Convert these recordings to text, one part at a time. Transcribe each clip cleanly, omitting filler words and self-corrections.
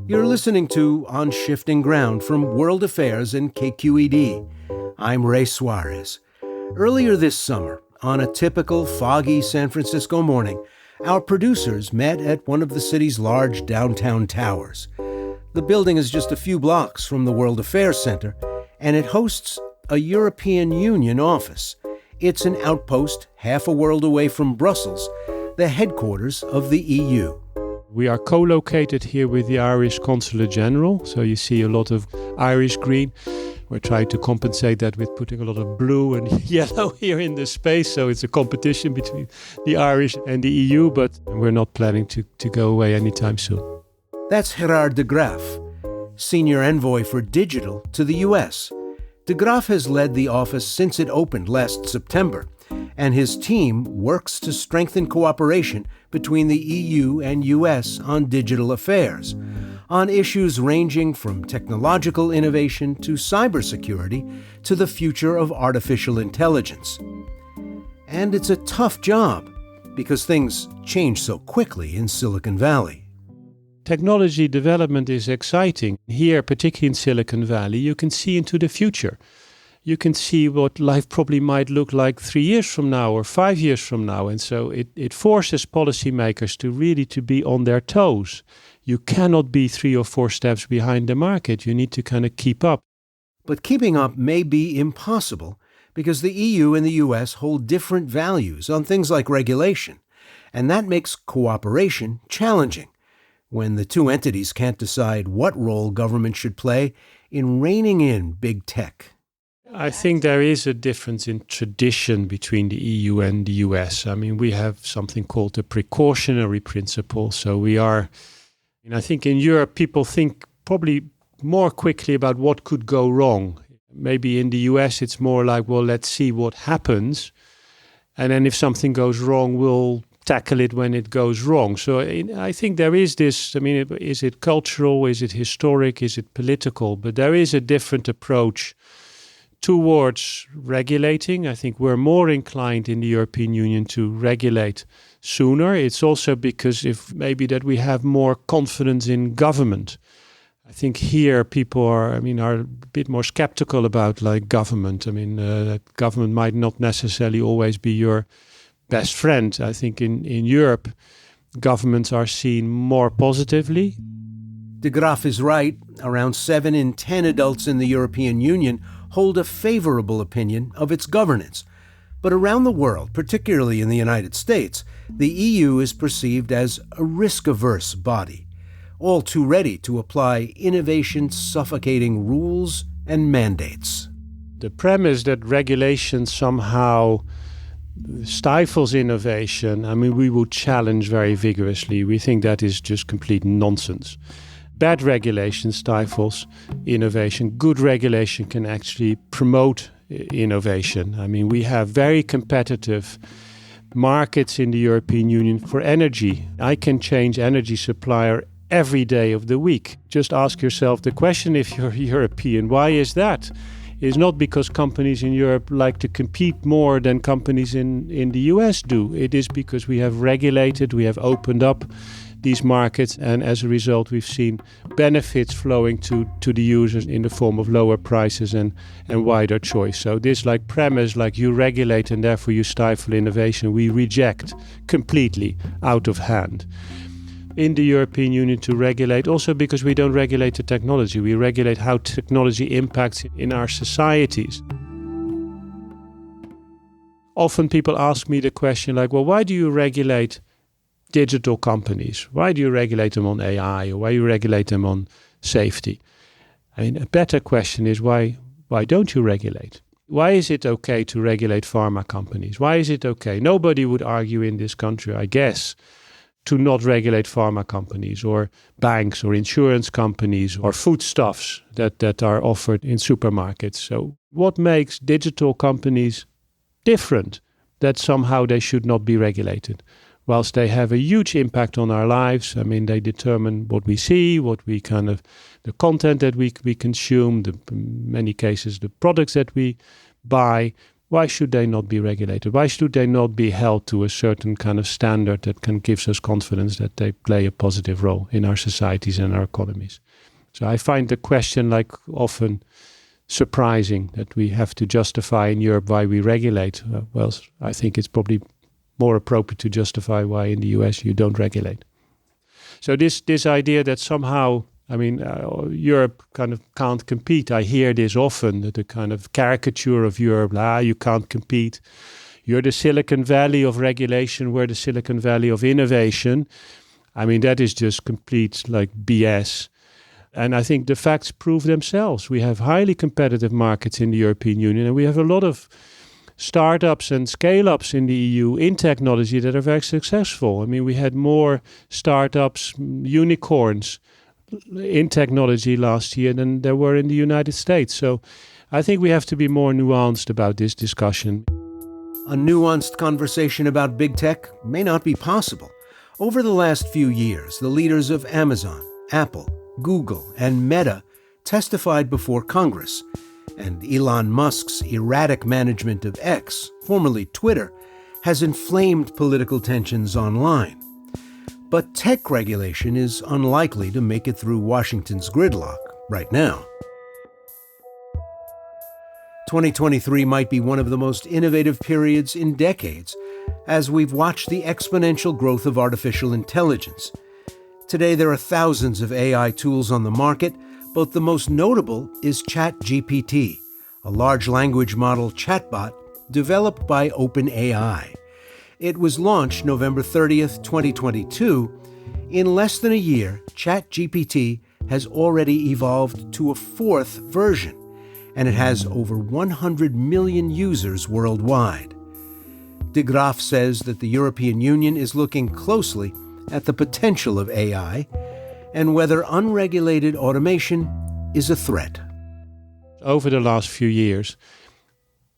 You're listening to On Shifting Ground from World Affairs and KQED. I'm Ray Suarez. Earlier this summer, on a typical foggy San Francisco morning, our producers met at one of the city's large downtown towers. The building is just a few blocks from the World Affairs Center, and it hosts a European Union office. It's an outpost half a world away from Brussels, the headquarters of the EU. We are co-located here with the Irish Consulate General, so you see a lot of Irish green. We're trying to compensate that with putting a lot of blue and yellow here in the space, so it's a competition between the Irish and the EU, but we're not planning to go away anytime soon. That's Gerard de Graaf, Senior Envoy for Digital to the US. De Graaf has led the office since it opened last September, and his team works to strengthen cooperation between the EU and US on digital affairs, on issues ranging from technological innovation to cybersecurity to the future of artificial intelligence. And it's a tough job, because things change so quickly in Silicon Valley. Technology development is exciting. Here, particularly in Silicon Valley, you can see into the future. You can see what life probably might look like 3 years from now or 5 years from now. And so it forces policymakers to really to be on their toes. You cannot be 3 or 4 steps behind the market. You need to kind of keep up. But keeping up may be impossible because the EU and the US hold different values on things like regulation. And that makes cooperation challenging when the two entities can't decide what role government should play in reining in big tech. I think there is a difference in tradition between the EU and the US. I mean, we have something called the precautionary principle. So I think in Europe, people think probably more quickly about what could go wrong. Maybe in the US, it's more like, well, let's see what happens. And then if something goes wrong, we'll tackle it when it goes wrong. So I think there is this, is it cultural? Is it historic? Is it political? But there is a different approach towards regulating. I think we're more inclined in the European Union to regulate sooner. It's also because that we have more confidence in government. I think here people are a bit more skeptical about government. Government might not necessarily always be your best friend. I think in Europe, governments are seen more positively. De Graaf is right. Around 7 in 10 adults in the European Union hold a favorable opinion of its governance. But around the world, particularly in the United States, the EU is perceived as a risk-averse body, all too ready to apply innovation-suffocating rules and mandates. The premise that regulation somehow stifles innovation, we would challenge very vigorously. We think that is just complete nonsense. Bad regulation stifles innovation. Good regulation can actually promote innovation. We have very competitive markets in the European Union for energy. I can change energy supplier every day of the week. Just ask yourself the question if you're European. Why is that? It's not because companies in Europe like to compete more than companies in the US do. It is because we have regulated, we have opened up these markets, and as a result we've seen benefits flowing to the users in the form of lower prices and wider choice. So this premise you regulate and therefore you stifle innovation, we reject completely out of hand. In the European Union to regulate, also because we don't regulate the technology, we regulate how technology impacts in our societies. Often people ask me the question why do you regulate digital companies? Why do you regulate them on AI, or why do you regulate them on safety? A better question is why don't you regulate? Why is it okay to regulate pharma companies? Why is it okay? Nobody would argue in this country, I guess, to not regulate pharma companies or banks or insurance companies or foodstuffs that are offered in supermarkets. So what makes digital companies different that somehow they should not be regulated? Whilst they have a huge impact on our lives, they determine what we see, the content that we consume, in many cases the products that we buy. why should they not be regulated? Why should they not be held to a certain kind of standard that can give us confidence that they play a positive role in our societies and our economies? So I find the question often surprising that we have to justify in Europe why we regulate. Well, I think it's probably more appropriate to justify why in the US you don't regulate. So this idea that somehow, Europe kind of can't compete. I hear this often, that the kind of caricature of Europe, you can't compete. You're the Silicon Valley of regulation, we're the Silicon Valley of innovation. That is just complete BS. And I think the facts prove themselves. We have highly competitive markets in the European Union, and we have a lot of startups and scale-ups in the EU in technology that are very successful. We had more startups, unicorns in technology last year than there were in the United States. So I think we have to be more nuanced about this discussion. A nuanced conversation about big tech may not be possible. Over the last few years, the leaders of Amazon, Apple, Google, and Meta testified before Congress, and Elon Musk's erratic management of X, formerly Twitter, has inflamed political tensions online. But tech regulation is unlikely to make it through Washington's gridlock right now. 2023 might be one of the most innovative periods in decades, as we've watched the exponential growth of artificial intelligence. Today, there are thousands of AI tools on the market, but the most notable is ChatGPT, a large language model chatbot developed by OpenAI. It was launched November 30th, 2022. In less than a year, ChatGPT has already evolved to a fourth version, and it has over 100 million users worldwide. De Graaf says that the European Union is looking closely at the potential of AI and whether unregulated automation is a threat. Over the last few years,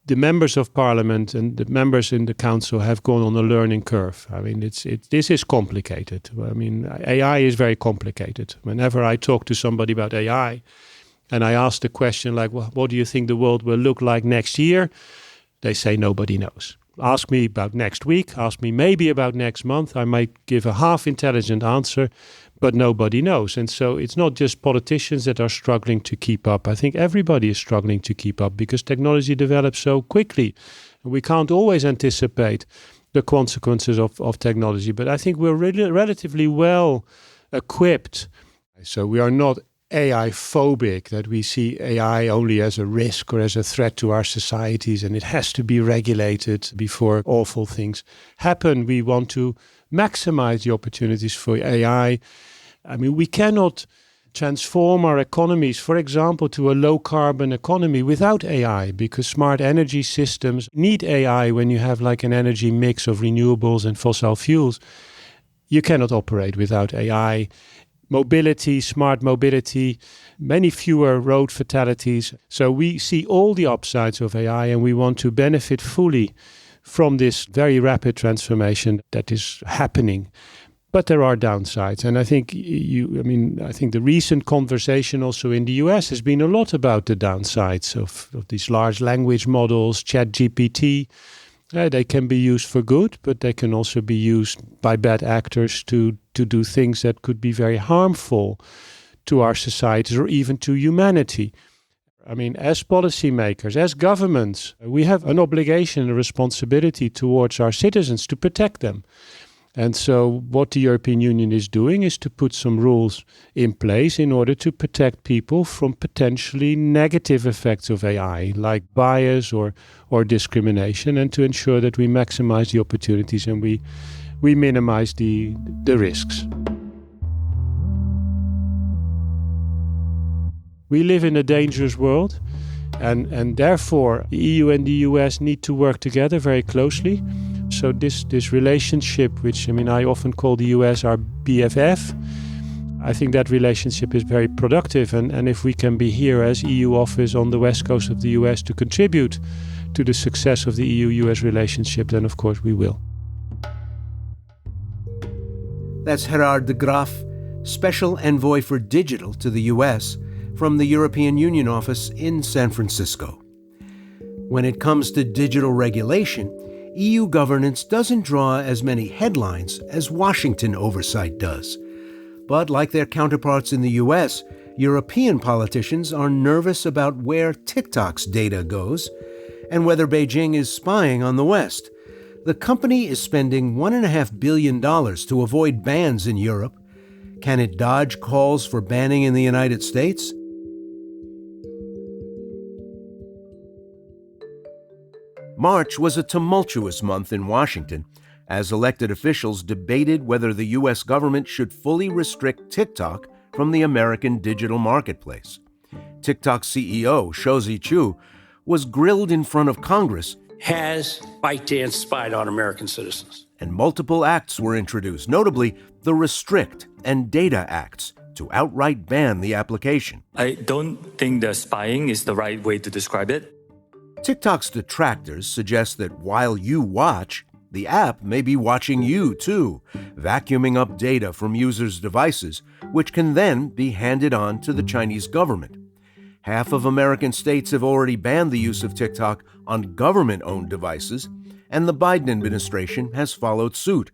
the members of parliament and the members in the council have gone on a learning curve. This is complicated. AI is very complicated. Whenever I talk to somebody about AI and I ask the question what do you think the world will look like next year? They say nobody knows. Ask me about next week, ask me maybe about next month. I might give a half-intelligent answer, but nobody knows. And so it's not just politicians that are struggling to keep up. I think everybody is struggling to keep up because technology develops so quickly. We can't always anticipate the consequences of technology, but I think we're really relatively well equipped. So we are not AI phobic, that we see AI only as a risk or as a threat to our societies and it has to be regulated before awful things happen. We want to maximize the opportunities for AI. We cannot transform our economies, for example, to a low carbon economy without AI, because smart energy systems need AI when you have an energy mix of renewables and fossil fuels. You cannot operate without AI. Mobility, smart mobility, many fewer road fatalities. So we see all the upsides of AI and we want to benefit fully from this very rapid transformation that is happening. But there are downsides. And I think I think the recent conversation also in the US has been a lot about the downsides of these large language models, ChatGPT. They can be used for good, but they can also be used by bad actors to do things that could be very harmful to our societies or even to humanity. As policymakers, as governments, we have an obligation, a responsibility towards our citizens to protect them. And so what the European Union is doing is to put some rules in place in order to protect people from potentially negative effects of AI, like bias or discrimination, and to ensure that we maximize the opportunities and we minimize the risks. We live in a dangerous world, and therefore the EU and the US need to work together very closely. So this relationship, which I often call the US our BFF, I think that relationship is very productive. And if we can be here as EU office on the west coast of the US to contribute to the success of the EU-US relationship, then of course we will. That's Gerard de Graaf, Special Envoy for Digital to the US from the European Union office in San Francisco. When it comes to digital regulation, EU governance doesn't draw as many headlines as Washington oversight does. But like their counterparts in the US, European politicians are nervous about where TikTok's data goes and whether Beijing is spying on the West. The company is spending $1.5 billion to avoid bans in Europe. Can it dodge calls for banning in the United States? March was a tumultuous month in Washington as elected officials debated whether the U.S. government should fully restrict TikTok from the American digital marketplace. TikTok CEO Shouzi Chu was grilled in front of Congress. Has ByteDance spied on American citizens? And multiple acts were introduced, notably the Restrict and Data Acts, to outright ban the application. I don't think the spying is the right way to describe it. TikTok's detractors suggest that while you watch, the app may be watching you too, vacuuming up data from users' devices, which can then be handed on to the Chinese government. Half of American states have already banned the use of TikTok on government-owned devices, and the Biden administration has followed suit.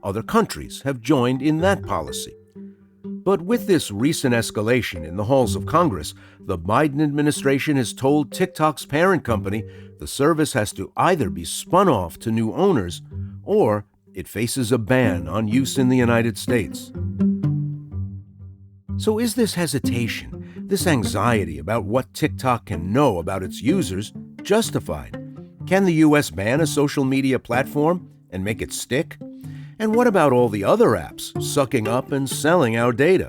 Other countries have joined in that policy. But with this recent escalation in the halls of Congress, the Biden administration has told TikTok's parent company the service has to either be spun off to new owners or it faces a ban on use in the United States. So is this hesitation, this anxiety about what TikTok can know about its users, justified? Can the U.S. ban a social media platform and make it stick? And what about all the other apps sucking up and selling our data?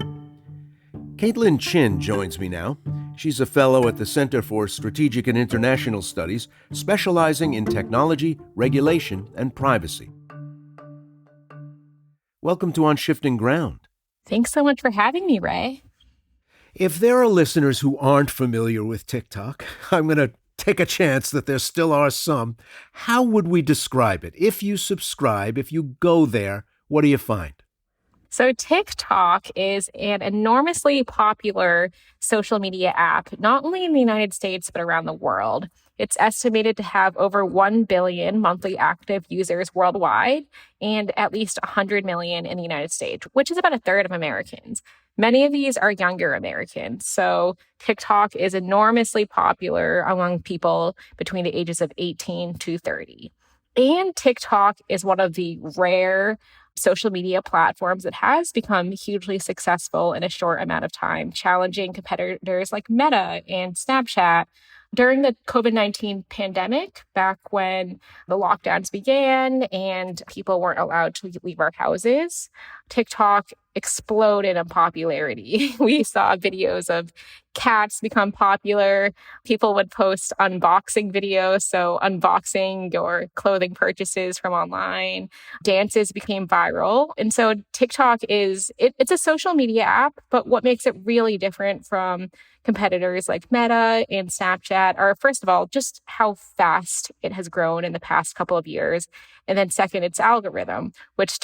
Caitlin Chin joins me now. She's a fellow at the Center for Strategic and International Studies, specializing in technology, regulation, and privacy. Welcome to On Shifting Ground. Thanks so much for having me, Ray. If there are listeners who aren't familiar with TikTok, I'm going to take a chance that there still are some. How would we describe it? If you subscribe, if you go there, what do you find? So TikTok is an enormously popular social media app, not only in the United States, but around the world. It's estimated to have over 1 billion monthly active users worldwide and at least 100 million in the United States, which is about a third of Americans. Many of these are younger Americans. So TikTok is enormously popular among people between the ages of 18 to 30. And TikTok is one of the rare social media platforms that has become hugely successful in a short amount of time, challenging competitors like Meta and Snapchat. During the COVID-19 pandemic, back when the lockdowns began and people weren't allowed to leave our houses, TikTok exploded in popularity. We saw videos of cats become popular. People would post unboxing videos, so unboxing your clothing purchases from online. Dances became viral. And so TikTok it's a social media app, but what makes it really different from competitors like Meta and Snapchat are, first of all, just how fast it has grown in the past couple of years. And then second, its algorithm, which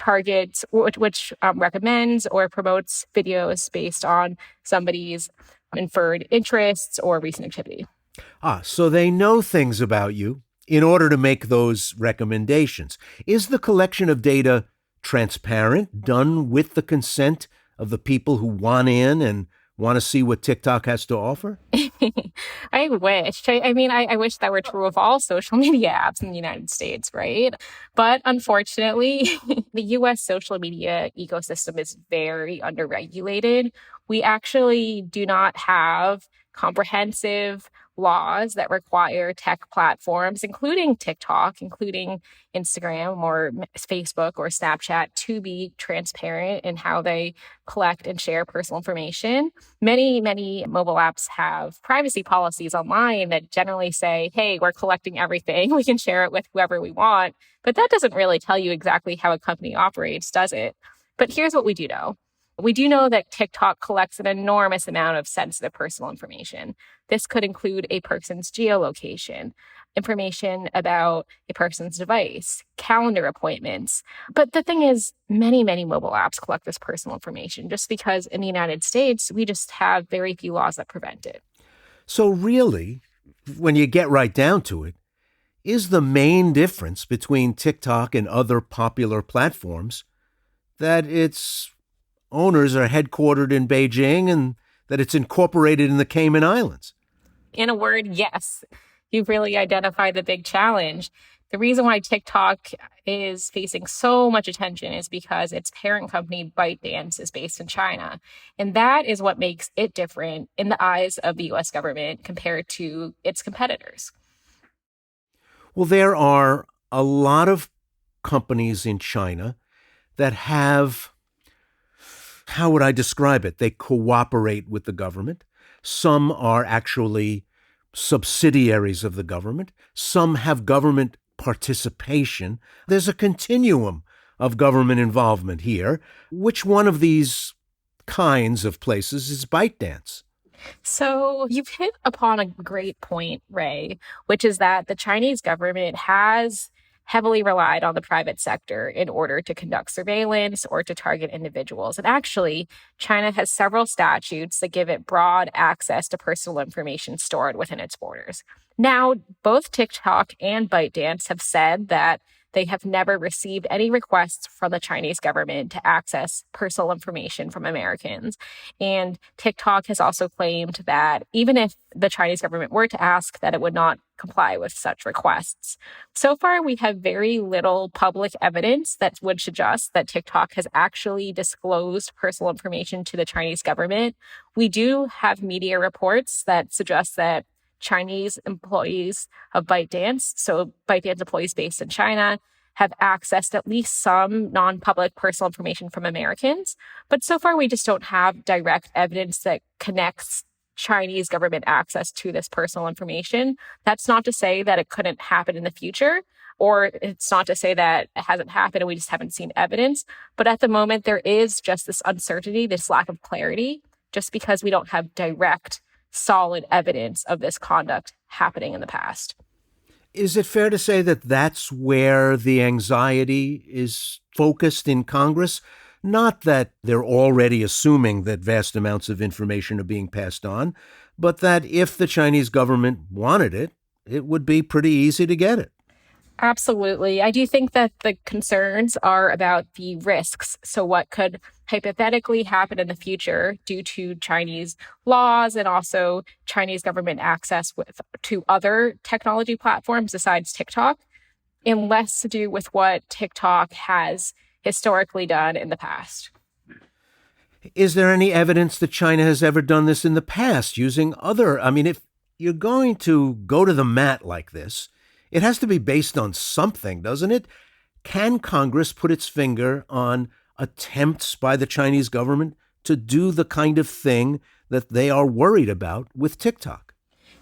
recommends or promotes videos based on somebody's inferred interests or recent activity. So they know things about you in order to make those recommendations. Is the collection of data transparent, done with the consent of the people who want in and want to see what TikTok has to offer? I wish. I wish that were true of all social media apps in the United States, right? But unfortunately, the U.S. social media ecosystem is very underregulated. We actually do not have comprehensive laws that require tech platforms, including TikTok, including Instagram or Facebook or Snapchat, to be transparent in how they collect and share personal information. Many mobile apps have privacy policies online that generally say, hey, we're collecting everything. We can share it with whoever we want. But that doesn't really tell you exactly how a company operates, does it? But here's what we do know. We do know that TikTok collects an enormous amount of sensitive personal information. This could include a person's geolocation, information about a person's device, calendar appointments. But the thing is, many mobile apps collect this personal information just because in the United States, we just have very few laws that prevent it. So really, when you get right down to it, Is the main difference between TikTok and other popular platforms that its owners are headquartered in Beijing and that it's incorporated in the Cayman Islands? In a word, yes. You've really identified the big challenge. The reason why TikTok is facing so much attention is because its parent company, ByteDance, is based in China. And that is what makes it different in the eyes of the US government compared to its competitors. Well, there are a lot of companies in China that have, how would I describe it? They cooperate with the government. Some are actually subsidiaries of the government. Some have government participation. There's a continuum of government involvement here. Which one of these kinds of places is ByteDance? So you've hit upon a great point, Ray, which is that the Chinese government has heavily relied on the private sector in order to conduct surveillance or to target individuals. And actually, China has several statutes that give it broad access to personal information stored within its borders. Now, both TikTok and ByteDance have said that they have never received any requests from the Chinese government to access personal information from Americans. And TikTok has also claimed that even if the Chinese government were to ask, that it would not comply with such requests. So far, we have very little public evidence that would suggest that TikTok has actually disclosed personal information to the Chinese government. We do have media reports that suggest that Chinese employees of ByteDance, so ByteDance employees based in China, have accessed at least some non-public personal information from Americans. But so far, we just don't have direct evidence that connects Chinese government access to this personal information. That's not to say that it couldn't happen in the future, or it's not to say that it hasn't happened and we just haven't seen evidence. But at the moment, there is just this uncertainty, this lack of clarity, just because we don't have direct solid evidence of this conduct happening in the past. Is it fair to say that that's where the anxiety is focused in Congress? Not that they're already assuming that vast amounts of information are being passed on, but that if the Chinese government wanted it, it would be pretty easy to get it. Absolutely. I do think that the concerns are about the risks. So what could hypothetically happen in the future due to Chinese laws and also Chinese government access to other technology platforms besides TikTok, and less to do with what TikTok has historically done in the past. Is there any evidence that China has ever done this in the past using other? I mean, if you're going to go to the mat like this, it has to be based on something, doesn't it? Can Congress put its finger on attempts by the Chinese government to do the kind of thing that they are worried about with TikTok?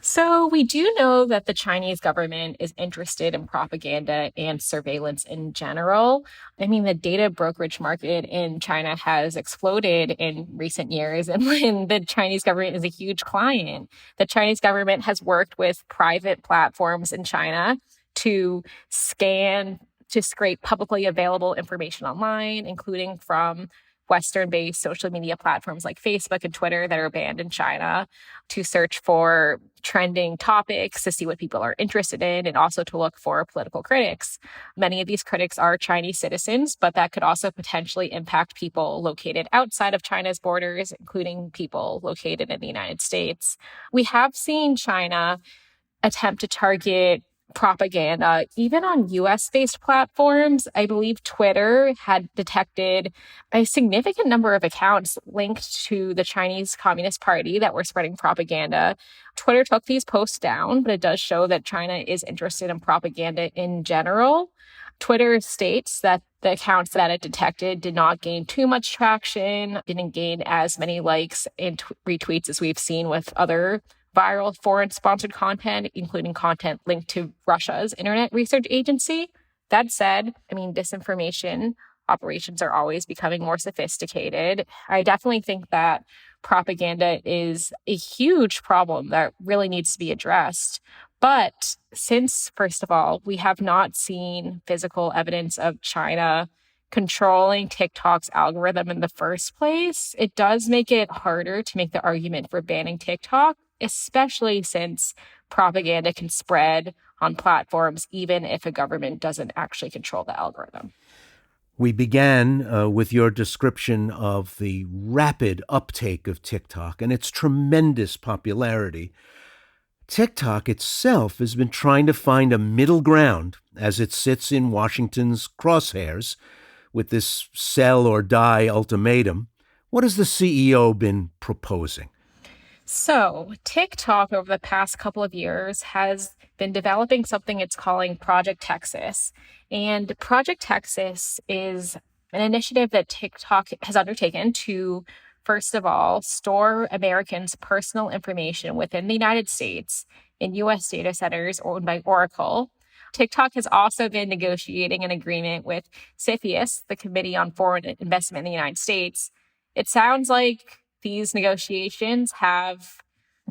So we do know that the Chinese government is interested in propaganda and surveillance in general. I mean, the data brokerage market in China has exploded in recent years, and the Chinese government is a huge client. The Chinese government has worked with private platforms in China to scrape publicly available information online, including from Western-based social media platforms like Facebook and Twitter that are banned in China, to search for trending topics, to see what people are interested in, and also to look for political critics. Many of these critics are Chinese citizens, but that could also potentially impact people located outside of China's borders, including people located in the United States. We have seen China attempt to target propaganda, even on US-based platforms. I believe Twitter had detected a significant number of accounts linked to the Chinese Communist Party that were spreading propaganda. Twitter took these posts down, but it does show that China is interested in propaganda in general. Twitter states that the accounts that it detected did not gain too much traction, didn't gain as many likes and retweets as we've seen with other viral foreign-sponsored content, including content linked to Russia's Internet Research Agency. That said, I mean, disinformation operations are always becoming more sophisticated. I definitely think that propaganda is a huge problem that really needs to be addressed. But since, first of all, we have not seen physical evidence of China controlling TikTok's algorithm in the first place, it does make it harder to make the argument for banning TikTok, especially since propaganda can spread on platforms, even if a government doesn't actually control the algorithm. We began with your description of the rapid uptake of TikTok and its tremendous popularity. TikTok itself has been trying to find a middle ground as it sits in Washington's crosshairs with this sell or die ultimatum. What has the CEO been proposing? So, TikTok over the past couple of years has been developing something it's calling Project Texas. And Project Texas is an initiative that TikTok has undertaken to, first of all, store Americans' personal information within the United States in U.S. data centers owned by Oracle. TikTok has also been negotiating an agreement with CFIUS, the Committee on Foreign Investment in the United States. It sounds like these negotiations have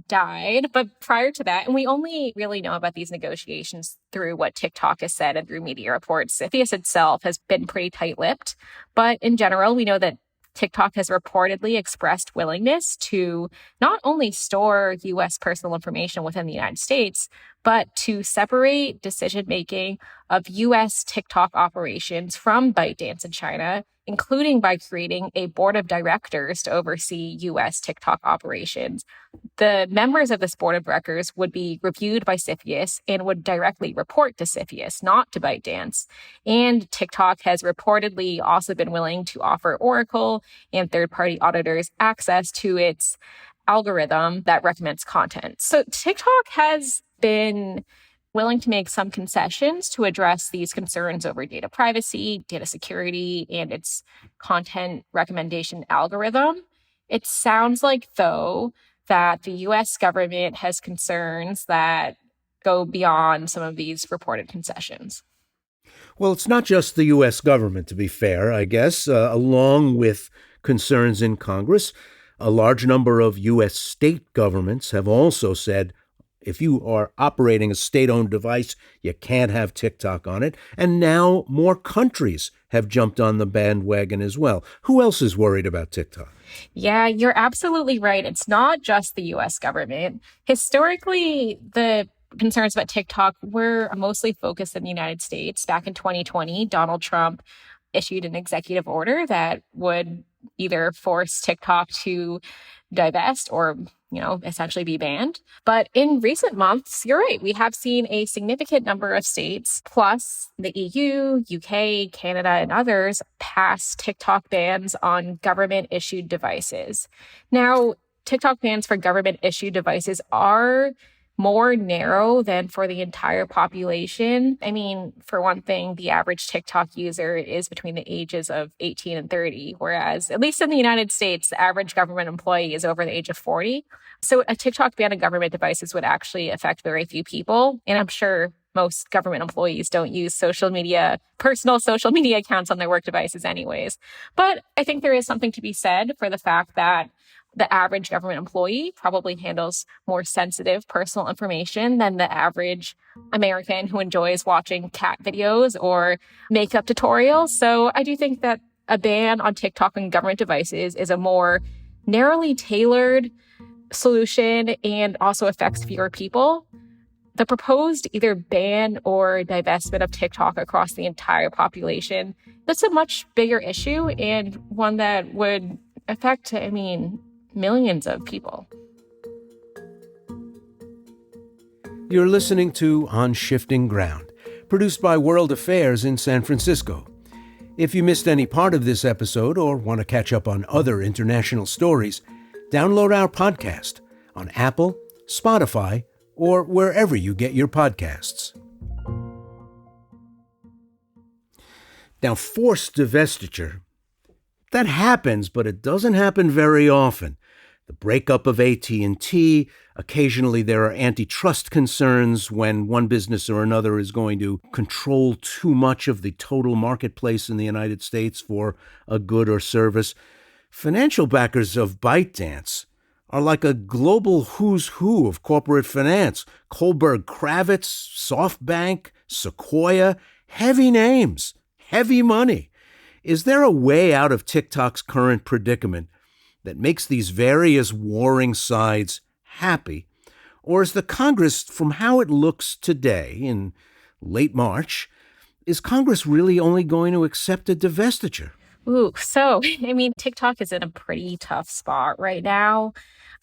died, but prior to that, and we only really know about these negotiations through what TikTok has said and through media reports. CFIUS itself has been pretty tight-lipped, but in general, we know that TikTok has reportedly expressed willingness to not only store U.S. personal information within the United States, but to separate decision-making of U.S. TikTok operations from ByteDance in China, including by creating a board of directors to oversee U.S. TikTok operations. The members of this board of directors would be reviewed by CFIUS and would directly report to CFIUS, not to ByteDance. And TikTok has reportedly also been willing to offer Oracle and third-party auditors access to its algorithm that recommends content. So TikTok has been willing to make some concessions to address these concerns over data privacy, data security, and its content recommendation algorithm. It sounds like, though, that the U.S. government has concerns that go beyond some of these reported concessions. Well, it's not just the U.S. government, to be fair, I guess. Along with concerns in Congress, a large number of U.S. state governments have also said, if you are operating a state-owned device, you can't have TikTok on it. And now more countries have jumped on the bandwagon as well. Who else is worried about TikTok? Yeah, you're absolutely right. It's not just the U.S. government. Historically, the concerns about TikTok were mostly focused in the United States. Back in 2020, Donald Trump issued an executive order that would either force TikTok to divest or, essentially be banned. But in recent months, you're right, we have seen a significant number of states, plus the EU, UK, Canada, and others, pass TikTok bans on government-issued devices. Now, TikTok bans for government-issued devices are more narrow than for the entire population. I mean, for one thing, the average TikTok user is between the ages of 18 and 30, whereas, at least in the United States, the average government employee is over the age of 40. So a TikTok ban on government devices would actually affect very few people. And I'm sure most government employees don't use personal social media accounts on their work devices anyways. But I think there is something to be said for the fact that the average government employee probably handles more sensitive personal information than the average American who enjoys watching cat videos or makeup tutorials. So I do think that a ban on TikTok and government devices is a more narrowly tailored solution and also affects fewer people. The proposed either ban or divestment of TikTok across the entire population, that's a much bigger issue and one that would affect, millions of people. You're listening to On Shifting Ground, produced by World Affairs in San Francisco. If you missed any part of this episode or want to catch up on other international stories, download our podcast on Apple, Spotify, or wherever you get your podcasts. Now, forced divestiture, that happens, but it doesn't happen very often. The breakup of AT&T, occasionally there are antitrust concerns when one business or another is going to control too much of the total marketplace in the United States for a good or service. Financial backers of ByteDance are like a global who's who of corporate finance. Kohlberg Kravitz, SoftBank, Sequoia, heavy names, heavy money. Is there a way out of TikTok's current predicament that makes these various warring sides happy? Or is the Congress, from how it looks today in late March, is Congress really only going to accept a divestiture? Ooh, so, TikTok is in a pretty tough spot right now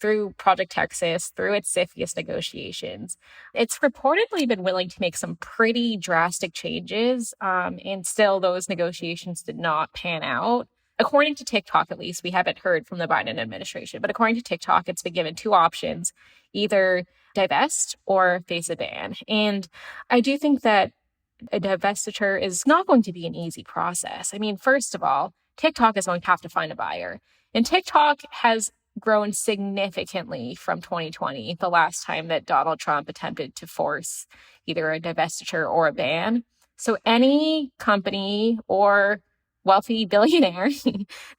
through Project Texas, through its CFIUS negotiations. It's reportedly been willing to make some pretty drastic changes, and still those negotiations did not pan out. According to TikTok, at least, we haven't heard from the Biden administration, but according to TikTok, it's been given two options, either divest or face a ban. And I do think that a divestiture is not going to be an easy process. First of all, TikTok is going to have to find a buyer. And TikTok has grown significantly from 2020, the last time that Donald Trump attempted to force either a divestiture or a ban. So any company or wealthy billionaire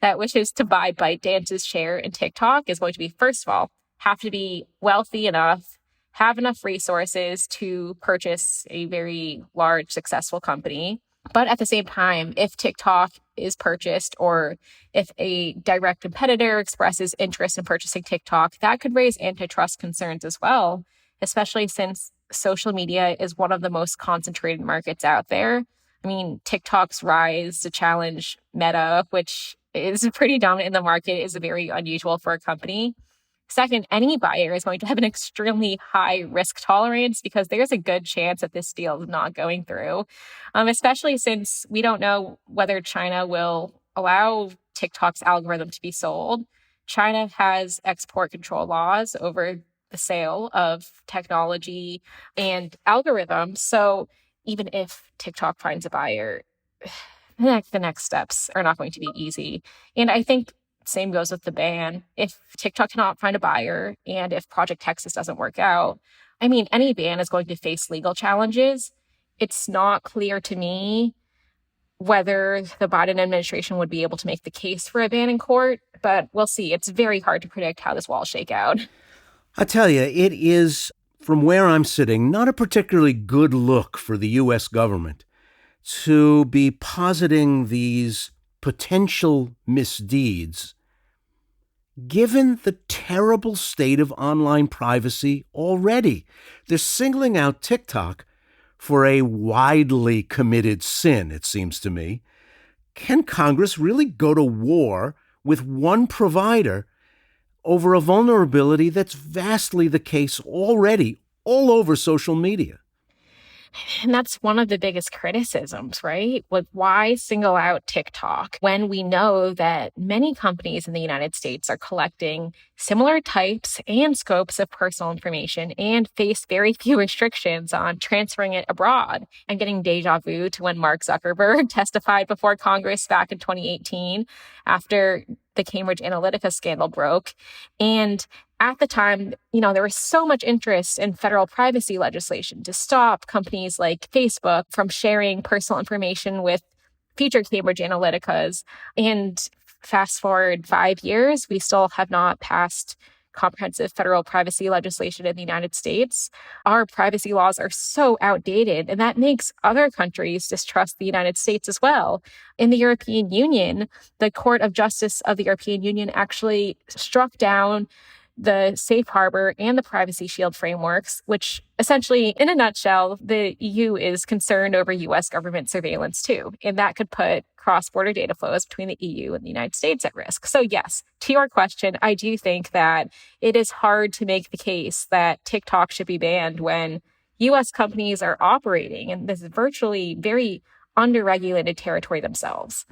that wishes to buy ByteDance's share in TikTok is going to be, first of all, have to be wealthy enough, have enough resources to purchase a very large, successful company. But at the same time, if TikTok is purchased or if a direct competitor expresses interest in purchasing TikTok, that could raise antitrust concerns as well, especially since social media is one of the most concentrated markets out there. TikTok's rise to challenge Meta, which is pretty dominant in the market, is very unusual for a company. Second, any buyer is going to have an extremely high risk tolerance because there's a good chance that this deal is not going through, especially since we don't know whether China will allow TikTok's algorithm to be sold. China has export control laws over the sale of technology and algorithms. So even if TikTok finds a buyer, the next steps are not going to be easy. And I think same goes with the ban. If TikTok cannot find a buyer and if Project Texas doesn't work out, any ban is going to face legal challenges. It's not clear to me whether the Biden administration would be able to make the case for a ban in court, but we'll see. It's very hard to predict how this will all shake out. I tell you, it is, from where I'm sitting, not a particularly good look for the U.S. government to be positing these potential misdeeds, given the terrible state of online privacy already. They're singling out TikTok for a widely committed sin, it seems to me. Can Congress really go to war with one provider over a vulnerability that's vastly the case already all over social media? And that's one of the biggest criticisms, right? Why single out TikTok when we know that many companies in the United States are collecting similar types and scopes of personal information and face very few restrictions on transferring it abroad? I'm getting deja vu to when Mark Zuckerberg testified before Congress back in 2018 after the Cambridge Analytica scandal broke. And at the time, there was so much interest in federal privacy legislation to stop companies like Facebook from sharing personal information with future Cambridge Analyticas. And fast forward 5 years, we still have not passed comprehensive federal privacy legislation in the United States. Our privacy laws are so outdated, and that makes other countries distrust the United States as well. In the European Union, the Court of Justice of the European Union actually struck down the Safe Harbor and the Privacy Shield frameworks, which essentially, in a nutshell, the EU is concerned over U.S. government surveillance too. And that could put cross-border data flows between the EU and the United States at risk. So yes, to your question, I do think that it is hard to make the case that TikTok should be banned when U.S. companies are operating in this virtually very underregulated territory themselves.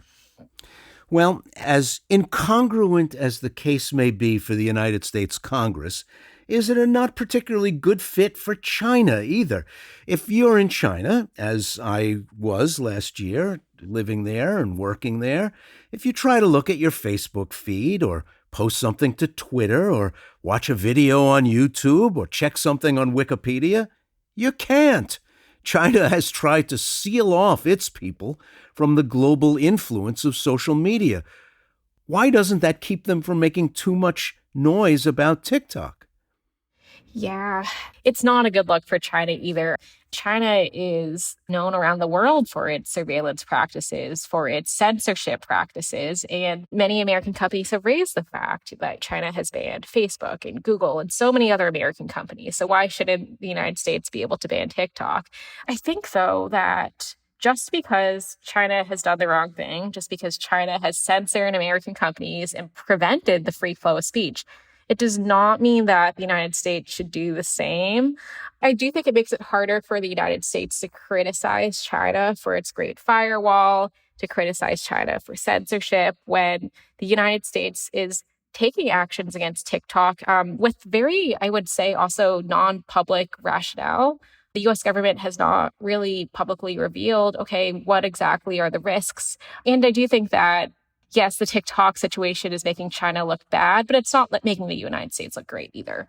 Well, as incongruent as the case may be for the United States Congress, is it a not particularly good fit for China either? If you're in China, as I was last year, living there and working there, if you try to look at your Facebook feed or post something to Twitter or watch a video on YouTube or check something on Wikipedia, you can't. China has tried to seal off its people from the global influence of social media. Why doesn't that keep them from making too much noise about TikTok? Yeah, it's not a good look for China either. China is known around the world for its surveillance practices, for its censorship practices, and many American companies have raised the fact that China has banned Facebook and Google and so many other American companies. So why shouldn't the United States be able to ban TikTok? I think, though, that just because China has done the wrong thing, just because China has censored American companies and prevented the free flow of speech, it does not mean that the United States should do the same. I do think it makes it harder for the United States to criticize China for its Great Firewall, to criticize China for censorship, when the United States is taking actions against TikTok with very, I would say, also non-public rationale. The U.S. government has not really publicly revealed, okay, what exactly are the risks? And I do think that, yes, the TikTok situation is making China look bad, but it's not making the United States look great either.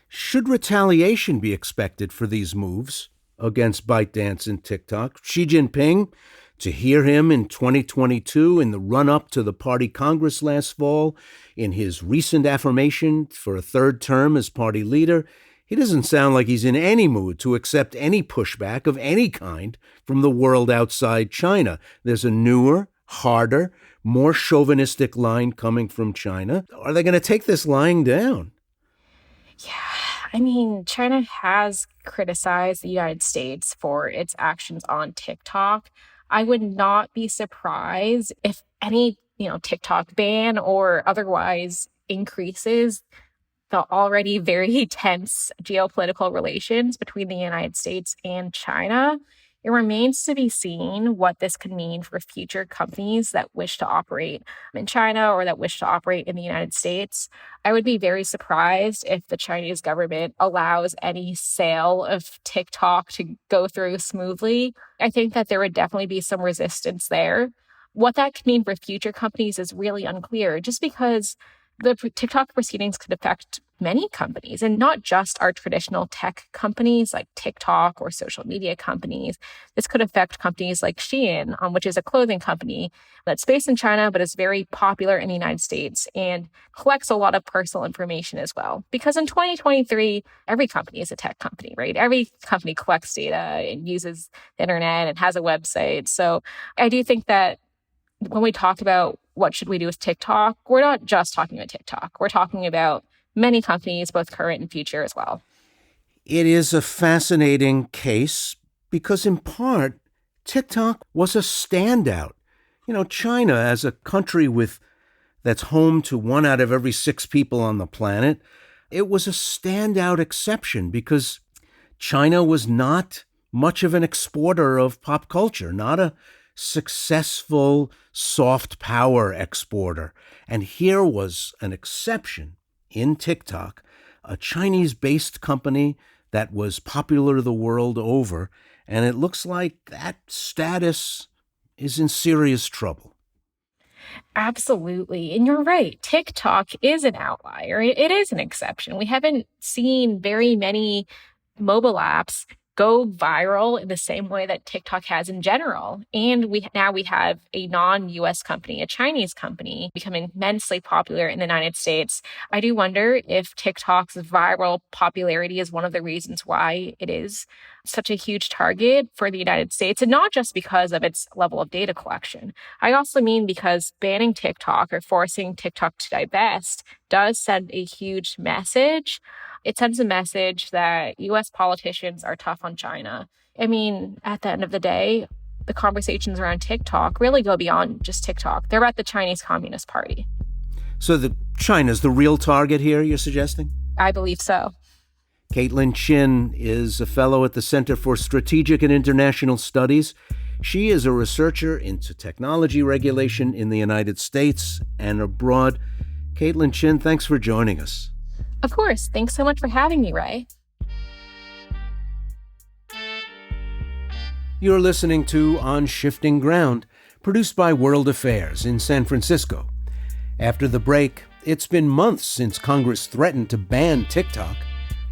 Should retaliation be expected for these moves against ByteDance and TikTok? Xi Jinping, to hear him in 2022 in the run-up to the party Congress last fall, in his recent affirmation for a third term as party leader, he doesn't sound like he's in any mood to accept any pushback of any kind from the world outside China. There's a newer, harder, more chauvinistic line coming from China. Are they going to take this lying down? Yeah, I mean, China has criticized the United States for its actions on TikTok. I would not be surprised if any, TikTok ban or otherwise increases the already very tense geopolitical relations between the United States and China. It remains to be seen what this could mean for future companies that wish to operate in China or that wish to operate in the United States. I would be very surprised if the Chinese government allows any sale of TikTok to go through smoothly. I think that there would definitely be some resistance there. What that could mean for future companies is really unclear, just because the TikTok proceedings could affect many companies, and not just our traditional tech companies like TikTok or social media companies. This could affect companies like Shein, which is a clothing company that's based in China, but is very popular in the United States and collects a lot of personal information as well. Because in 2023, every company is a tech company, right? Every company collects data and uses the internet and has a website. So I do think that when we talk about what should we do with TikTok, we're not just talking about TikTok. We're talking about many companies, both current and future as well. It is a fascinating case because, in part, TikTok was a standout. China, as a country that's home to 1 out of every 6 people on the planet, it was a standout exception because China was not much of an exporter of pop culture, not a successful soft power exporter. And here was an exception in TikTok, a Chinese-based company that was popular the world over, and it looks like that status is in serious trouble. Absolutely. And you're right. TikTok is an outlier. It is an exception. We haven't seen very many mobile apps go viral in the same way that TikTok has in general. And we have a non-US company, a Chinese company, becoming immensely popular in the United States. I do wonder if TikTok's viral popularity is one of the reasons why it is such a huge target for the United States, and not just because of its level of data collection. I also mean because banning TikTok or forcing TikTok to divest does send a huge message. It sends a message that U.S. politicians are tough on China. I mean, at the end of the day, the conversations around TikTok really go beyond just TikTok. They're about the Chinese Communist Party. So China's the real target here, you're suggesting? I believe so. Caitlin Chin is a fellow at the Center for Strategic and International Studies. She is a researcher into technology regulation in the United States and abroad. Caitlin Chin, thanks for joining us. Of course. Thanks so much for having me, Ray. You're listening to On Shifting Ground, produced by World Affairs in San Francisco. After the break, it's been months since Congress threatened to ban TikTok.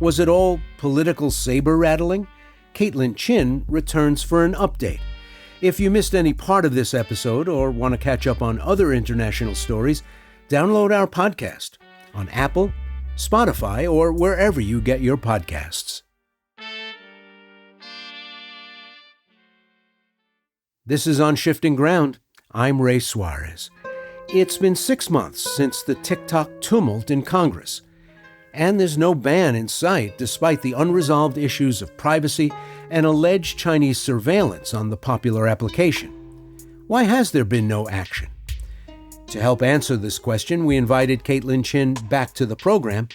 Was it all political saber-rattling? Caitlin Chin returns for an update. If you missed any part of this episode or want to catch up on other international stories, download our podcast on Apple, Spotify, or wherever you get your podcasts. This is On Shifting Ground. I'm Ray Suarez. It's been 6 months since the TikTok tumult in Congress, and there's no ban in sight despite the unresolved issues of privacy and alleged Chinese surveillance on the popular application. Why has there been no action? To help answer this question, we invited Caitlin Chin back to the program.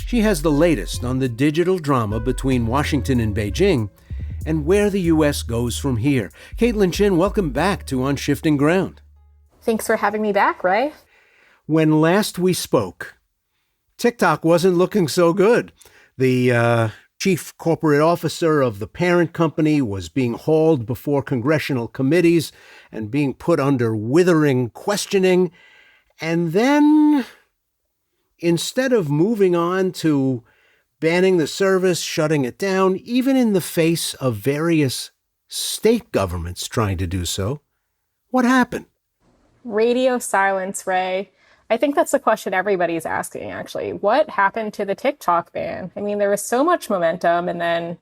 She has the latest on the digital drama between Washington and Beijing and where the U.S. goes from here. Caitlin Chin, welcome back to On Shifting Ground. Thanks for having me back, Ray. When last we spoke, TikTok wasn't looking so good. The chief corporate officer of the parent company was being hauled before congressional committees and being put under withering questioning. And then, instead of moving on to banning the service, shutting it down, even in the face of various state governments trying to do so, what happened? Radio silence, Ray. I think that's the question everybody's asking, actually. What happened to the TikTok ban? I mean, there was so much momentum and then it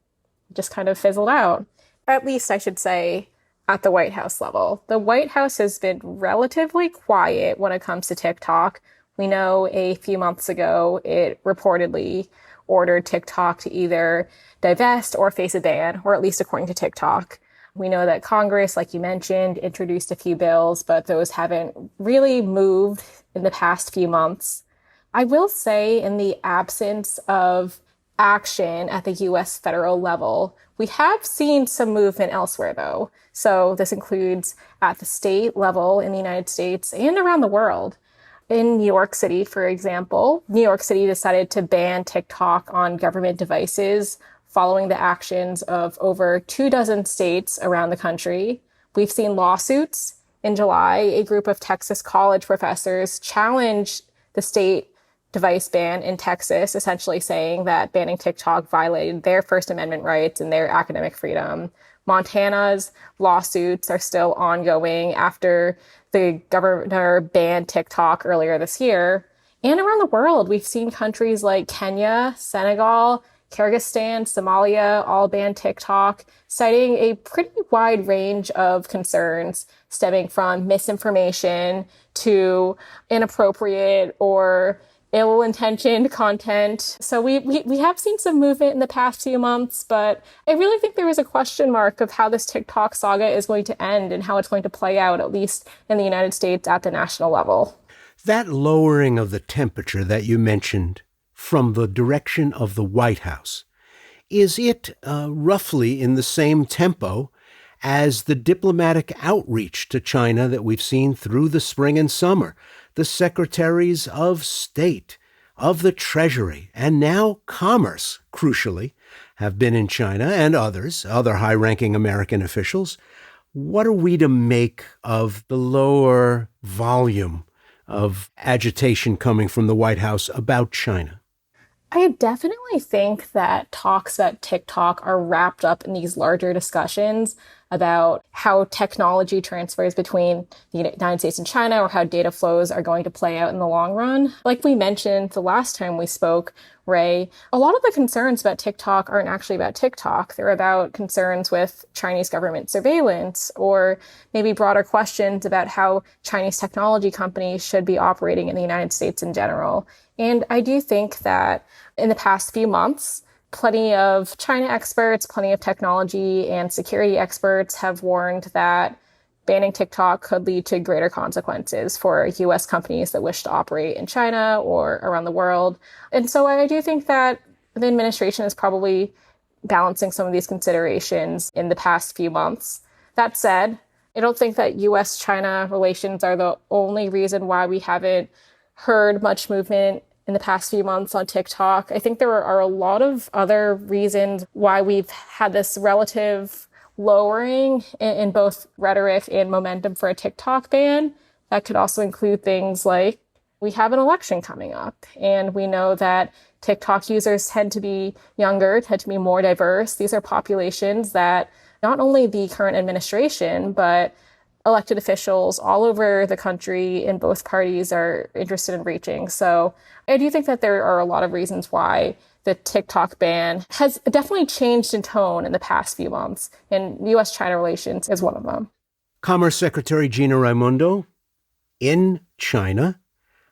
just kind of fizzled out. At least I should say at the White House level. The White House has been relatively quiet when it comes to TikTok. We know a few months ago, it reportedly ordered TikTok to either divest or face a ban, or at least according to TikTok. We know that Congress, like you mentioned, introduced a few bills, but those haven't really moved in the past few months. I will say, in the absence of action at the U.S. federal level, we have seen some movement elsewhere, though. So this includes at the state level in the United States and around the world. In New York City, for example, New York City decided to ban TikTok on government devices following the actions of over 24 states around the country. We've seen lawsuits. In July, a group of Texas college professors challenged the state device ban in Texas, essentially saying that banning TikTok violated their First Amendment rights and their academic freedom. Montana's lawsuits are still ongoing after the governor banned TikTok earlier this year. And around the world, we've seen countries like Kenya, Senegal, Kyrgyzstan, Somalia all ban TikTok, citing a pretty wide range of concerns stemming from misinformation to inappropriate or ill-intentioned content. So we have seen some movement in the past few months, but I really think there is a question mark of how this TikTok saga is going to end and how it's going to play out, at least in the United States at the national level. That lowering of the temperature that you mentioned from the direction of the White House, is it roughly in the same tempo as the diplomatic outreach to China that we've seen through the spring and summer? The secretaries of state, of the Treasury, and now Commerce, crucially, have been in China, and other high-ranking American officials. What are we to make of the lower volume of agitation coming from the White House about China? I definitely think that talks about TikTok are wrapped up in these larger discussions about how technology transfers between the United States and China, or how data flows are going to play out in the long run. Like we mentioned the last time we spoke, Ray, a lot of the concerns about TikTok aren't actually about TikTok. They're about concerns with Chinese government surveillance, or maybe broader questions about how Chinese technology companies should be operating in the United States in general. And I do think that in the past few months, plenty of China experts, plenty of technology and security experts have warned that banning TikTok could lead to greater consequences for U.S. companies that wish to operate in China or around the world. And so I do think that the administration is probably balancing some of these considerations in the past few months. That said, I don't think that U.S.-China relations are the only reason why we haven't heard much movement in the past few months on TikTok. I think there are a lot of other reasons why we've had this relative lowering in both rhetoric and momentum for a TikTok ban. That could also include things like we have an election coming up, and we know that TikTok users tend to be younger, tend to be more diverse. These are populations that not only the current administration, but elected officials all over the country in both parties are interested in reaching. So I do think that there are a lot of reasons why the TikTok ban has definitely changed in tone in the past few months, and U.S.-China relations is one of them. Commerce Secretary Gina Raimondo in China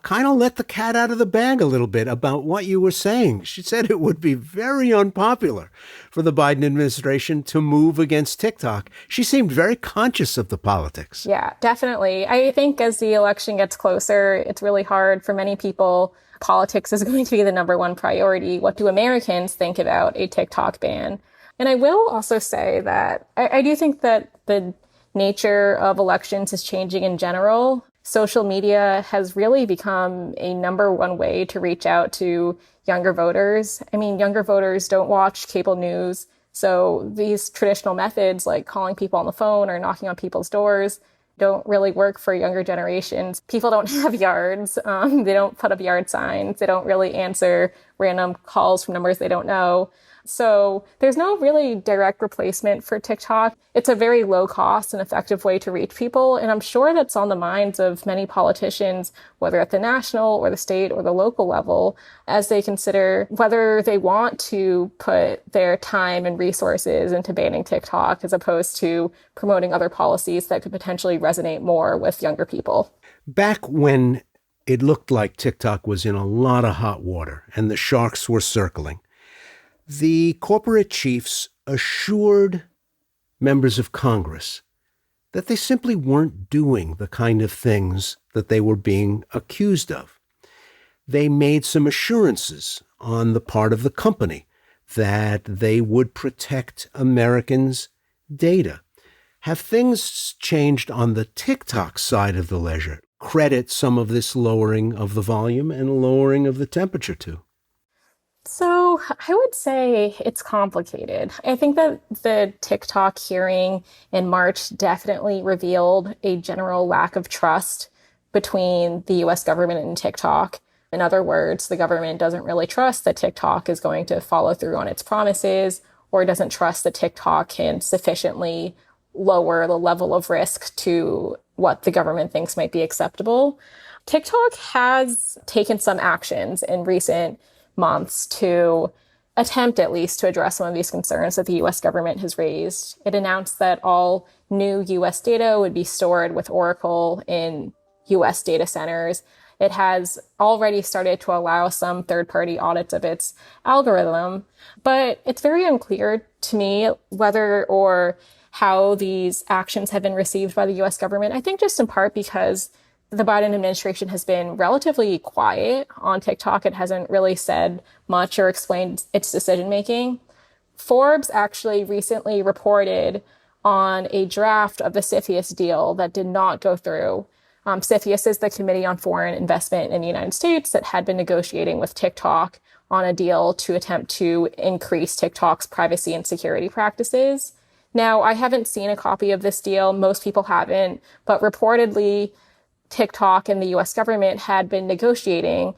kind of let the cat out of the bag a little bit about what you were saying. She said it would be very unpopular for the Biden administration to move against TikTok. She seemed very conscious of the politics. Yeah, definitely. I think as the election gets closer, it's really hard for many people. Politics is going to be the number one priority. What do Americans think about a TikTok ban? And I will also say that I do think that the nature of elections is changing in general. Social media has really become a number one way to reach out to younger voters. I mean, younger voters don't watch cable news. So these traditional methods like calling people on the phone or knocking on people's doors don't really work for younger generations. People don't have yards. They don't put up yard signs. They don't really answer random calls from numbers they don't know. So there's no really direct replacement for TikTok. It's a very low cost and effective way to reach people. And I'm sure that's on the minds of many politicians, whether at the national or the state or the local level, as they consider whether they want to put their time and resources into banning TikTok as opposed to promoting other policies that could potentially resonate more with younger people. Back when it looked like TikTok was in a lot of hot water and the sharks were circling, the corporate chiefs assured members of Congress that they simply weren't doing the kind of things that they were being accused of. They made some assurances on the part of the company that they would protect Americans' data. Have things changed on the TikTok side of the ledger? Credit some of this lowering of the volume and lowering of the temperature too? So I would say it's complicated. I think that the TikTok hearing in March definitely revealed a general lack of trust between the U.S. government and TikTok. In other words, the government doesn't really trust that TikTok is going to follow through on its promises, or doesn't trust that TikTok can sufficiently lower the level of risk to what the government thinks might be acceptable. TikTok has taken some actions in recent months to attempt at least to address some of these concerns that the U.S. government has raised. It announced that all new U.S. data would be stored with Oracle in U.S. data centers. It has already started to allow some third-party audits of its algorithm, but it's very unclear to me whether or how these actions have been received by the U.S. government. I think just in part because the Biden administration has been relatively quiet on TikTok. It hasn't really said much or explained its decision-making. Forbes actually recently reported on a draft of the CFIUS deal that did not go through. CFIUS is the Committee on Foreign Investment in the United States that had been negotiating with TikTok on a deal to attempt to increase TikTok's privacy and security practices. Now, I haven't seen a copy of this deal. Most people haven't, but reportedly, TikTok and the U.S. government had been negotiating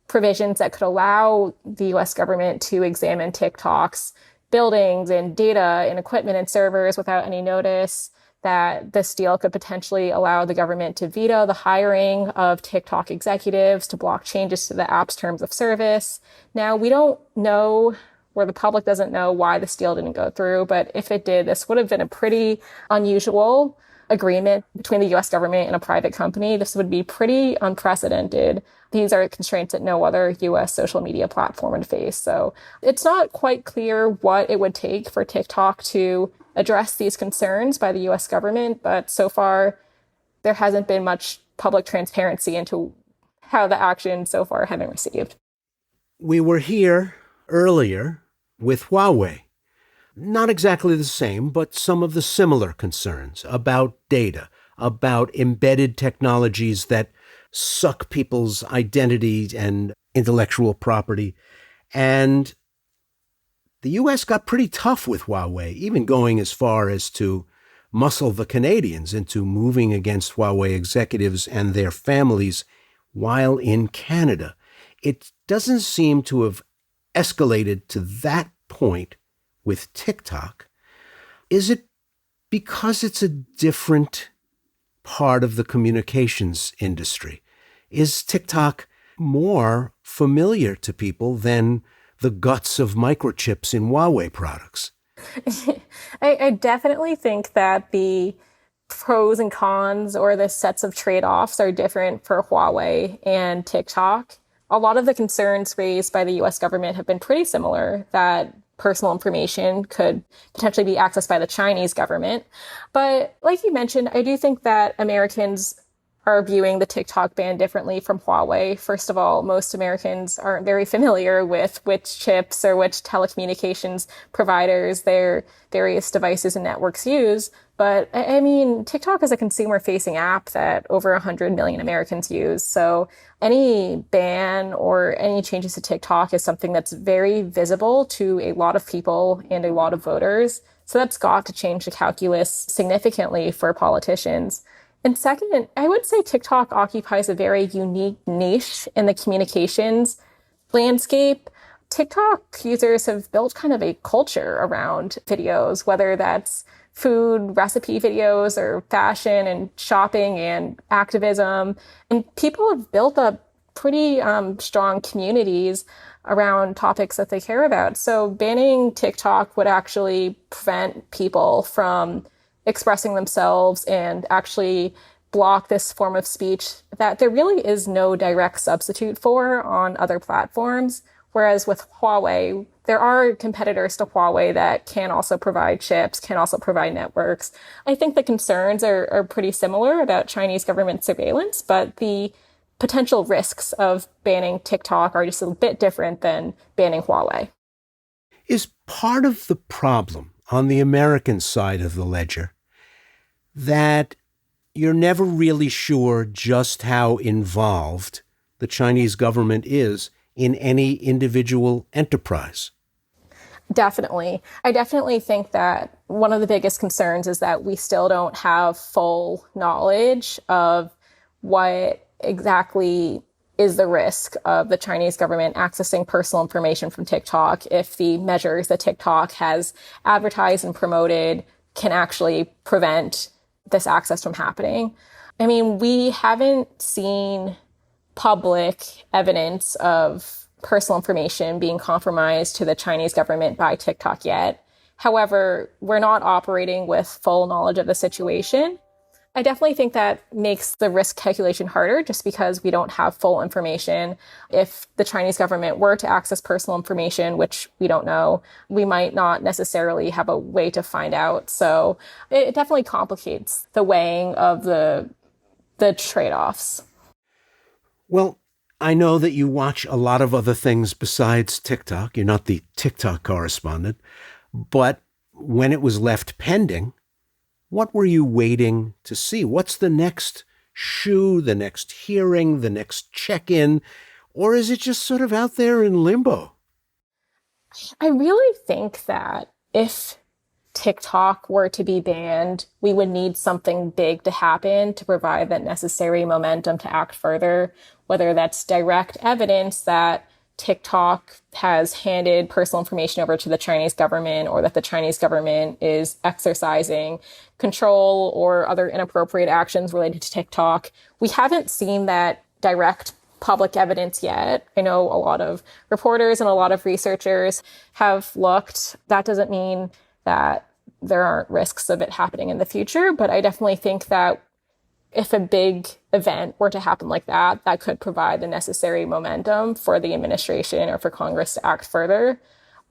provisions that could allow the U.S. government to examine TikTok's buildings and data and equipment and servers without any notice, that this deal could potentially allow the government to veto the hiring of TikTok executives, to block changes to the app's terms of service. Now, we don't know, or the public doesn't know, why this deal didn't go through, but if it did, this would have been a pretty unusual agreement between the U.S. government and a private company. This would be pretty unprecedented. These are constraints that no other U.S. social media platform would face. So it's not quite clear what it would take for TikTok to address these concerns by the U.S. government, but so far there hasn't been much public transparency into how the actions so far have been received. We were here earlier with Huawei. Not exactly the same, but some of the similar concerns about data, about embedded technologies that suck people's identity and intellectual property. And the U.S. got pretty tough with Huawei, even going as far as to muscle the Canadians into moving against Huawei executives and their families while in Canada. It doesn't seem to have escalated to that point with TikTok. Is it because it's a different part of the communications industry? Is TikTok more familiar to people than the guts of microchips in Huawei products? I definitely think that the pros and cons or the sets of trade-offs are different for Huawei and TikTok. A lot of the concerns raised by the US government have been pretty similar, that personal information could potentially be accessed by the Chinese government. But like you mentioned, I do think that Americans are viewing the TikTok ban differently from Huawei. First of all, most Americans aren't very familiar with which chips or which telecommunications providers their various devices and networks use. But I mean, TikTok is a consumer-facing app that over 100 million Americans use. So any ban or any changes to TikTok is something that's very visible to a lot of people and a lot of voters. So that's got to change the calculus significantly for politicians. And second, I would say TikTok occupies a very unique niche in the communications landscape. TikTok users have built kind of a culture around videos, whether that's food recipe videos or fashion and shopping and activism. And people have built up pretty strong communities around topics that they care about. So banning TikTok would actually prevent people from expressing themselves and actually block this form of speech that there really is no direct substitute for on other platforms. Whereas with Huawei, there are competitors to Huawei that can also provide chips, can also provide networks. I think the concerns are pretty similar about Chinese government surveillance, but the potential risks of banning TikTok are just a bit different than banning Huawei. Is part of the problem on the American side of the ledger that you're never really sure just how involved the Chinese government is in any individual enterprise? Definitely. I definitely think that one of the biggest concerns is that we still don't have full knowledge of what exactly is the risk of the Chinese government accessing personal information from TikTok if the measures that TikTok has advertised and promoted can actually prevent this access from happening. I mean, we haven't seen public evidence of personal information being compromised to the Chinese government by TikTok yet. However, we're not operating with full knowledge of the situation. I definitely think that makes the risk calculation harder just because we don't have full information. If the Chinese government were to access personal information, which we don't know, we might not necessarily have a way to find out. So it definitely complicates the weighing of the trade-offs. Well, I know that you watch a lot of other things besides TikTok. You're not the TikTok correspondent. But when it was left pending, what were you waiting to see? What's the next shoe, the next hearing, the next check-in? Or is it just sort of out there in limbo? I really think that if TikTok were to be banned, we would need something big to happen to provide that necessary momentum to act further, whether that's direct evidence that TikTok has handed personal information over to the Chinese government or that the Chinese government is exercising control or other inappropriate actions related to TikTok. We haven't seen that direct public evidence yet. I know a lot of reporters and a lot of researchers have looked. That doesn't mean that there aren't risks of it happening in the future, but I definitely think that if a big event were to happen like that, that could provide the necessary momentum for the administration or for Congress to act further.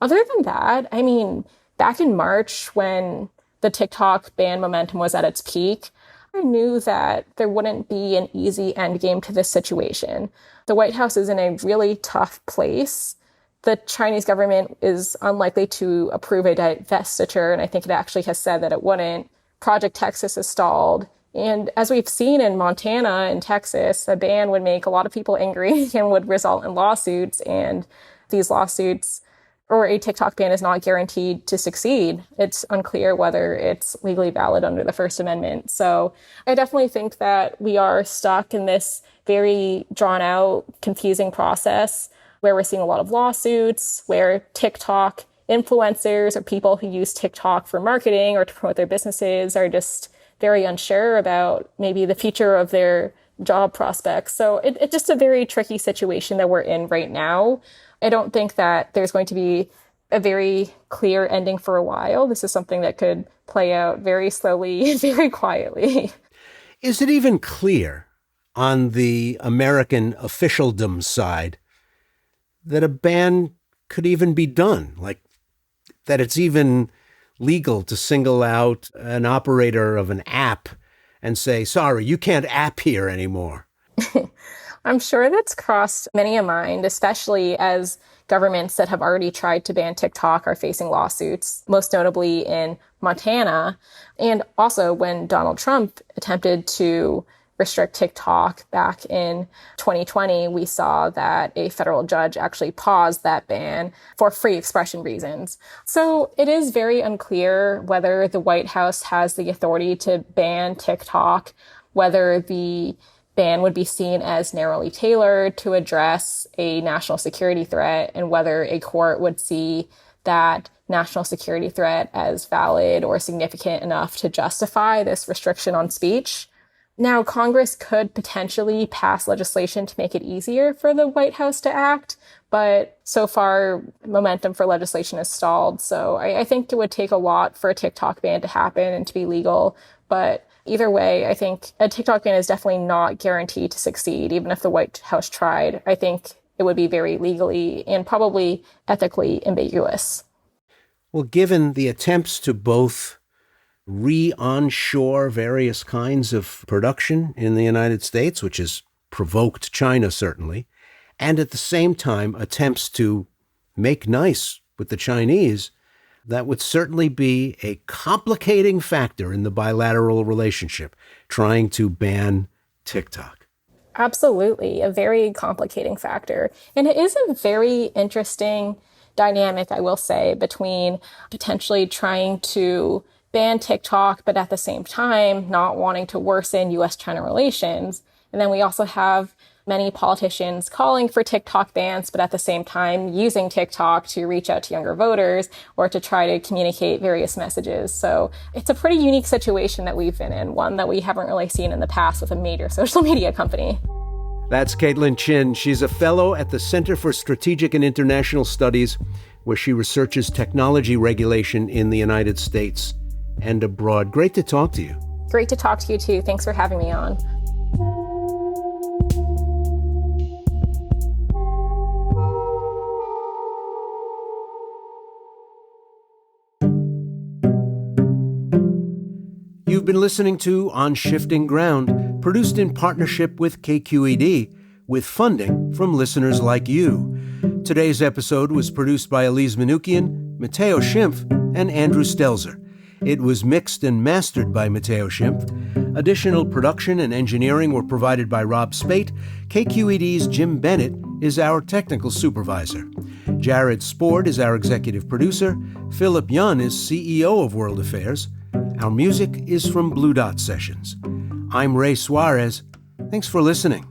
Other than that, I mean, back in March when the TikTok ban momentum was at its peak, I knew that there wouldn't be an easy endgame to this situation. The White House is in a really tough place. The Chinese government is unlikely to approve a divestiture, and I think it actually has said that it wouldn't. Project Texas is stalled. And as we've seen in Montana and Texas, a ban would make a lot of people angry and would result in lawsuits. And these lawsuits, or a TikTok ban, is not guaranteed to succeed. It's unclear whether it's legally valid under the First Amendment. So I definitely think that we are stuck in this very drawn out, confusing process where we're seeing a lot of lawsuits, where TikTok influencers or people who use TikTok for marketing or to promote their businesses are just very unsure about maybe the future of their job prospects. So it's just a very tricky situation that we're in right now. I don't think that there's going to be a very clear ending for a while. This is something that could play out very slowly, very quietly. Is it even clear on the American officialdom side that a ban could even be done? Like that it's even legal to single out an operator of an app and say, sorry, you can't app here anymore? I'm sure that's crossed many a mind, especially as governments that have already tried to ban TikTok are facing lawsuits, most notably in Montana. And also when Donald Trump attempted to restrict TikTok back in 2020, we saw that a federal judge actually paused that ban for free expression reasons. So it is very unclear whether the White House has the authority to ban TikTok, whether the ban would be seen as narrowly tailored to address a national security threat, and whether a court would see that national security threat as valid or significant enough to justify this restriction on speech. Now, Congress could potentially pass legislation to make it easier for the White House to act, but so far, momentum for legislation has stalled. So I think it would take a lot for a TikTok ban to happen and to be legal. But either way, I think a TikTok ban is definitely not guaranteed to succeed, even if the White House tried. I think it would be very legally and probably ethically ambiguous. Well, given the attempts to both re-onshore various kinds of production in the United States, which has provoked China, certainly, and at the same time attempts to make nice with the Chinese, that would certainly be a complicating factor in the bilateral relationship, trying to ban TikTok. Absolutely, a very complicating factor. And it is a very interesting dynamic, I will say, between potentially trying to ban TikTok, but at the same time, not wanting to worsen U.S.-China relations. And then we also have many politicians calling for TikTok bans, but at the same time using TikTok to reach out to younger voters or to try to communicate various messages. So it's a pretty unique situation that we've been in, one that we haven't really seen in the past with a major social media company. That's Caitlin Chin. She's a fellow at the Center for Strategic and International Studies, where she researches technology regulation in the United States and abroad. Great to talk to you. Great to talk to you too. Thanks for having me on. You've been listening to On Shifting Ground, produced in partnership with KQED, with funding from listeners like you. Today's episode was produced by Elise Manukian, Matteo Schimpf, and Andrew Stelzer. It was mixed and mastered by Matteo Schimpf. Additional production and engineering were provided by Rob Spate. KQED's Jim Bennett is our technical supervisor. Jared Spord is our executive producer. Philip Yun is CEO of World Affairs. Our music is from Blue Dot Sessions. I'm Ray Suarez. Thanks for listening.